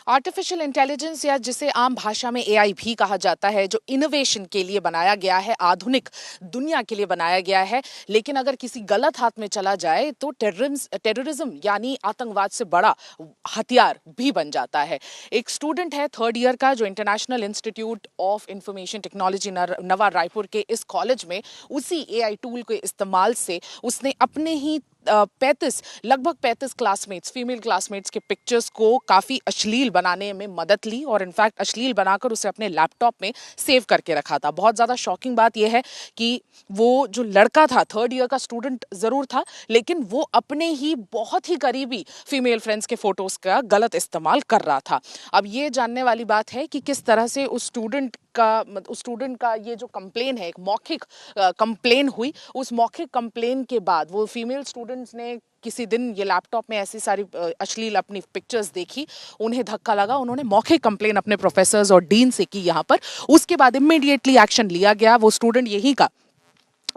Artificial intelligence या जिसे आम भाषा में एआई भी कहा जाता है, जो इनोवेशन के लिए बनाया गया है, आधुनिक दुनिया के लिए बनाया गया है। लेकिन अगर किसी गलत हाथ में चला जाए तो टेररिज्म यानी आतंकवाद से बड़ा हथियार भी बन जाता है। एक स्टूडेंट है थर्ड ईयर का, जो international institute of information technology नवा रायपुर के इस कॉलेज में उसी एआई टूल के इस्तेमाल से उसने अपने ही 35 क्लासमेट्स, फीमेल क्लासमेट्स के पिक्चर्स को काफ़ी अश्लील बनाने में मदद ली और इनफैक्ट अश्लील बनाकर उसे अपने लैपटॉप में सेव करके रखा था। बहुत ज़्यादा शॉकिंग बात यह है कि वो जो लड़का था, थर्ड ईयर का स्टूडेंट ज़रूर था, लेकिन वो अपने ही बहुत ही करीबी फीमेल फ्रेंड्स के फोटोज़ का गलत इस्तेमाल कर रहा था। अब ये जानने वाली बात है कि किस तरह से उस स्टूडेंट का ये जो कंप्लेन है, एक मौखिक कंप्लेन हुई। उस मौखिक कंप्लेन के बाद वो फीमेल स्टूडेंट्स ने किसी दिन ये लैपटॉप में ऐसी सारी अश्लील अपनी पिक्चर्स देखी, उन्हें धक्का लगा, उन्होंने मौखिक कंप्लेन अपने प्रोफेसर्स और डीन से की यहाँ पर। उसके बाद इमीडिएटली एक्शन लिया गया। वो स्टूडेंट यही का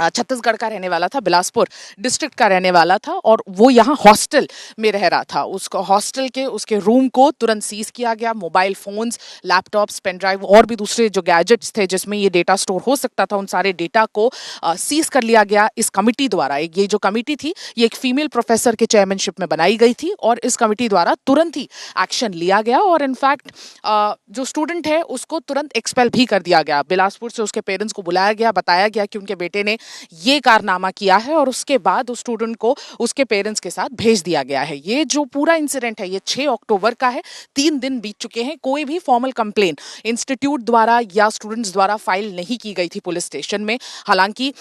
छत्तीसगढ़ का रहने वाला था, बिलासपुर डिस्ट्रिक्ट का रहने वाला था और वो यहाँ हॉस्टल में रह रहा था। उसको हॉस्टल के उसके रूम को तुरंत सीज किया गया। Mobile phones, laptops, pen drive और भी दूसरे जो गैजेट्स थे जिसमें ये डेटा स्टोर हो सकता था, उन सारे डेटा को सीज कर लिया गया इस कमिटी द्वारा। ये जो कमिटी थी, ये एक फीमेल प्रोफेसर के चेयरमैनशिप में बनाई गई थी और इस कमिटी द्वारा तुरंत ही एक्शन लिया गया और इनफैक्ट जो स्टूडेंट है उसको तुरंत एक्सपेल भी कर दिया गया। बिलासपुर से उसके पेरेंट्स को बुलाया गया, बताया गया कि उनके बेटे ने ये कारनामा किया है और उसके बाद उस स्टूडेंट को उसके पेरेंट्स के साथ भेज दिया गया है। ये जो पूरा इंसिडेंट है, ये 6 अक्टूबर का है। 3 दिन बीत चुके हैं, कोई भी फॉर्मल कंप्लेन इंस्टीट्यूट द्वारा या स्टूडेंट्स द्वारा फाइल नहीं की गई थी पुलिस स्टेशन में। हालांकि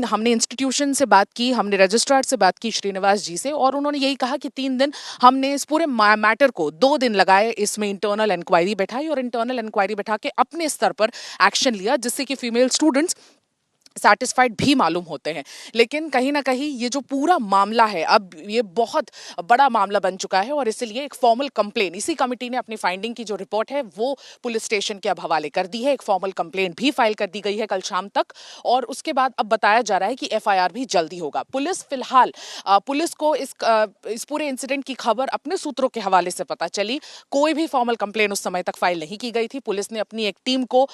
हमने इंस्टीट्यूशन से बात की, हमने रजिस्ट्रार से बात की श्रीनिवास जी से, और उन्होंने यही कहा कि 3 दिन हमने इस पूरे मैटर को 2 दिन लगाए, इसमें इंटरनल इंक्वायरी बैठाई और इंटरनल इंक्वायरी बैठा के अपने स्तर पर एक्शन लिया, जिससे कि फीमेल स्टूडेंट्स सैटिस्फाइड भी मालूम होते हैं। लेकिन कहीं ना कहीं ये जो पूरा मामला है, अब ये बहुत बड़ा मामला बन चुका है और इसलिए एक फॉर्मल कंप्लेन इसी कमिटी ने अपनी फाइंडिंग की जो रिपोर्ट है वो पुलिस स्टेशन के अब हवाले कर दी है। एक फॉर्मल कंप्लेन भी फाइल कर दी गई है कल शाम तक और उसके बाद अब बताया जा रहा है कि एफआईआर भी जल्दी होगा। पुलिस फिलहाल पुलिस को इस पूरे इंसिडेंट की खबर अपने सूत्रों के हवाले से पता चली। कोई भी फॉर्मल कंप्लेन उस समय तक फाइल नहीं की गई थी। पुलिस ने अपनी एक टीम को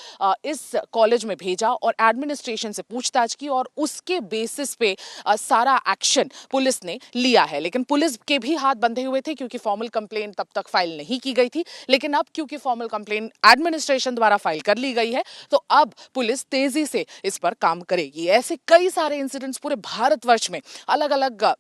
इस कॉलेज में भेजा और एडमिनिस्ट्रेशन से पूछताछ की और उसके बेसिस पे सारा एक्शन पुलिस ने लिया है। लेकिन पुलिस के भी हाथ बंधे हुए थे क्योंकि फॉर्मल कंप्लेन तब तक फाइल नहीं की गई थी। लेकिन अब क्योंकि फॉर्मल कंप्लेन एडमिनिस्ट्रेशन द्वारा फाइल कर ली गई है तो अब पुलिस तेजी से इस पर काम करेगी। ऐसे कई सारे इंसिडेंट्स पूरे भारतवर्ष में अलग अलग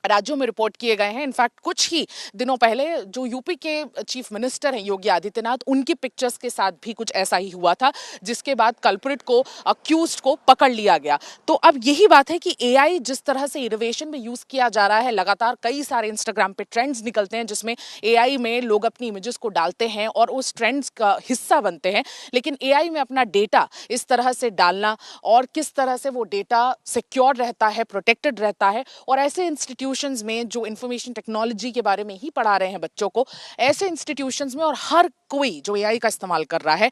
राज्यों में रिपोर्ट किए गए हैं। इनफैक्ट कुछ ही दिनों पहले जो यूपी के चीफ मिनिस्टर हैं योगी आदित्यनाथ, उनकी पिक्चर्स के साथ भी कुछ ऐसा ही हुआ था, जिसके बाद कल्प्रिट को, अक्यूज्ड को पकड़ लिया गया। तो अब यही बात है कि एआई जिस तरह से इनोवेशन में यूज किया जा रहा है, लगातार कई सारे इंस्टाग्राम पे ट्रेंड्स निकलते हैं जिसमें एआई में लोग अपनी इमेजेस को डालते हैं और उस ट्रेंड्स का हिस्सा बनते हैं। लेकिन एआई में अपना डेटा इस तरह से डालना और किस तरह से वो डेटा सिक्योर रहता है, प्रोटेक्टेड रहता है, और ऐसे इंस्टीट्यूशंस में जो इंफॉर्मेशन टेक्नोलॉजी के बारे में ही पढ़ा रहे हैं बच्चों को, ऐसे इंस्टीट्यूशंस में और हर कोई जो एआई का इस्तेमाल कर रहा है,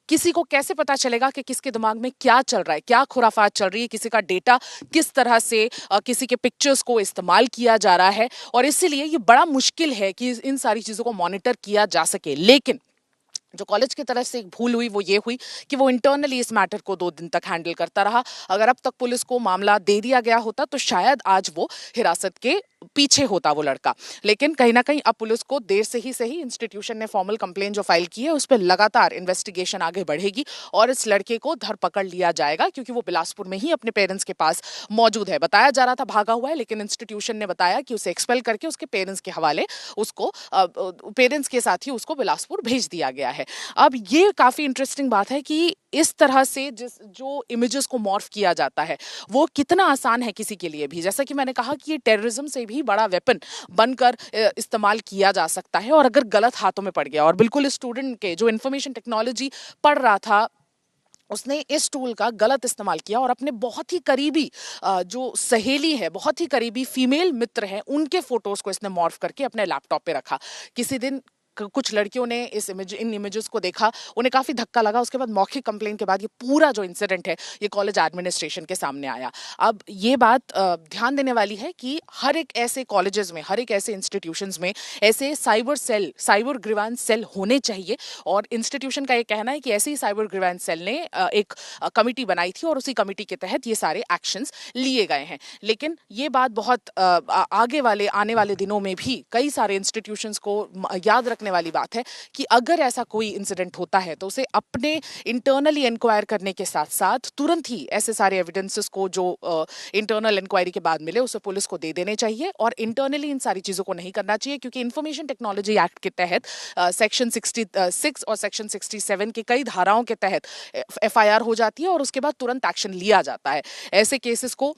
किसी को कैसे पता चलेगा कि किसके दिमाग में क्या चल रहा है, क्या खुराफात चल रही है, किसी का डेटा किस तरह से किसी के पिक्चर्स को इस्तेमाल किया जा रहा है। और इसीलिए ये बड़ा मुश्किल है कि इन सारी चीजों को मॉनिटर किया जा सके। लेकिन जो कॉलेज की तरफ से एक भूल हुई वो ये हुई कि वो इंटरनली इस मैटर को 2 दिन तक हैंडल करता रहा। अगर अब तक पुलिस को मामला दे दिया गया होता तो शायद आज वो हिरासत के पीछे होता वो लड़का। लेकिन कहीं ना कहीं अब पुलिस को देर से ही सही, इंस्टीट्यूशन ने फॉर्मल कंप्लेन जो फाइल की है उस पर लगातार इन्वेस्टिगेशन आगे बढ़ेगी और इस लड़के को धर पकड़ लिया जाएगा क्योंकि वो बिलासपुर में ही अपने पेरेंट्स के पास मौजूद है। बताया जा रहा था भागा हुआ है, लेकिन इंस्टीट्यूशन ने बताया कि उसे एक्सपेल करके उसके पेरेंट्स के हवाले उसको पेरेंट्स के साथ ही उसको बिलासपुर भेज दिया गया है। अब ये काफी इंटरेस्टिंग बात है कि इस तरह से जो इमेजेस को मॉर्फ किया जाता है वो कितना आसान है किसी के लिए भी। जैसा कि मैंने कहा कि ये टेररिज्म से भी बड़ा वेपन बनकर इस्तेमाल किया जा सकता है और अगर गलत हाथों में पड़ गया। और बिल्कुल इस स्टूडेंट के जो इंफॉर्मेशन टेक्नोलॉजी पढ़ रहा था उसने इस टूल का गलत इस्तेमाल किया और अपने बहुत ही करीबी जो सहेली है, बहुत ही करीबी फीमेल मित्र हैं, उनके फोटोज को इसने मॉर्फ करके अपने लैपटॉप पे रखा। किसी दिन कुछ लड़कियों ने इन इमेजेस को देखा, उन्हें काफी धक्का लगा। उसके बाद मौखिक कंप्लेंट के बाद ये पूरा जो इंसिडेंट है ये कॉलेज एडमिनिस्ट्रेशन के सामने आया। अब ये बात ध्यान देने वाली है कि हर एक ऐसे कॉलेजेस में, हर एक ऐसे इंस्टीट्यूशंस में ऐसे साइबर ग्रीवांस सेल होने चाहिए। और इंस्टीट्यूशन का ये कहना है कि ऐसे ही साइबर ग्रीवांस सेल ने एक कमिटी बनाई थी और उसी कमिटी के तहत ये सारे एक्शंस लिए गए हैं। लेकिन ये बात बहुत आने वाले दिनों में भी कई सारे इंस्टीट्यूशंस को याद रखने वाली बात है कि अगर ऐसा कोई इंसिडेंट होता है तो उसे अपने इंटरनली इंक्वायर करने के साथ साथ तुरंत ही ऐसे सारे एविडेंसेस को जो इंटरनल इंक्वायरी के बाद मिले उसे पुलिस को दे देने चाहिए। और इंटरनली इन सारी चीजों को नहीं करना चाहिए, क्योंकि इंफॉर्मेशन टेक्नोलॉजी एक्ट के तहत सेक्शन 66 और सेक्शन 67 के कई धाराओं के तहत एफआईआर हो जाती है और उसके बाद तुरंत एक्शन लिया जाता है। ऐसे केसेस को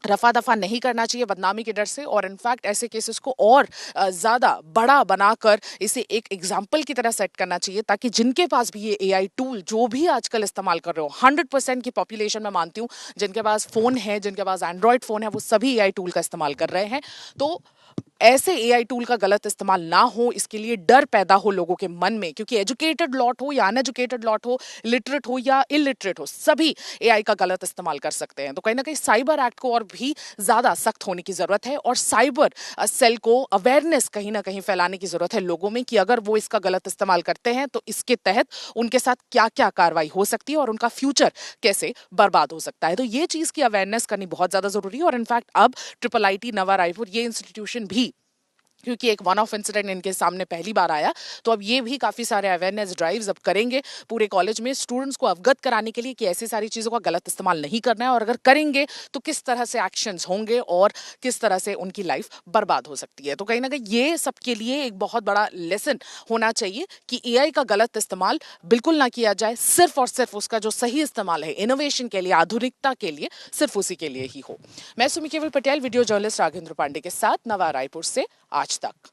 रफा दफा नहीं करना चाहिए बदनामी के डर से, और इनफैक्ट ऐसे केसेस को और ज्यादा बड़ा बनाकर इसे एक एग्जाम्पल की तरह सेट करना चाहिए, ताकि जिनके पास भी ये एआई टूल जो भी आजकल इस्तेमाल कर रहे हो, 100% की पॉपुलेशन में मानती हूँ जिनके पास फोन है, जिनके पास एंड्रॉयड फोन है, वो सभी एआई टूल का इस्तेमाल कर रहे हैं। तो ऐसे एआई टूल का गलत इस्तेमाल ना हो, इसके लिए डर पैदा हो लोगों के मन में, क्योंकि एजुकेटेड लॉट हो या अनएजुकेटेड लॉट हो, लिटरेट हो या इलिटरेट हो, सभी एआई का गलत इस्तेमाल कर सकते हैं। तो कहीं ना कहीं साइबर एक्ट को और भी ज्यादा सख्त होने की जरूरत है, और साइबर सेल को अवेयरनेस कहीं ना कहीं फैलाने की जरूरत है लोगों में कि अगर वो इसका गलत इस्तेमाल करते हैं तो इसके तहत उनके साथ क्या क्या कार्रवाई हो सकती है और उनका फ्यूचर कैसे बर्बाद हो सकता है। तो ये चीज की अवेयरनेस करनी बहुत ज्यादा जरूरी है। और इनफैक्ट अब IIIT नवा रायपुर ये इंस्टीट्यूशन भी, क्योंकि एक वन ऑफ इंसिडेंट इनके सामने पहली बार आया, तो अब ये भी काफी सारे अवेयरनेस ड्राइव्स अब करेंगे पूरे कॉलेज में स्टूडेंट्स को अवगत कराने के लिए कि ऐसी सारी चीजों का गलत इस्तेमाल नहीं करना है, और अगर करेंगे तो किस तरह से एक्शंस होंगे और किस तरह से उनकी लाइफ बर्बाद हो सकती है। तो कहीं ना कहीं ये सबके लिए एक बहुत बड़ा लेसन होना चाहिए कि एआई का गलत इस्तेमाल बिल्कुल ना किया जाए, सिर्फ और सिर्फ उसका जो सही इस्तेमाल है इनोवेशन के लिए, आधुनिकता के लिए, सिर्फ उसी के लिए ही हो। मैं सुमी केवल पटेल, वीडियो जर्नलिस्ट राघेंद्र पांडे के साथ नवा रायपुर से आज तक।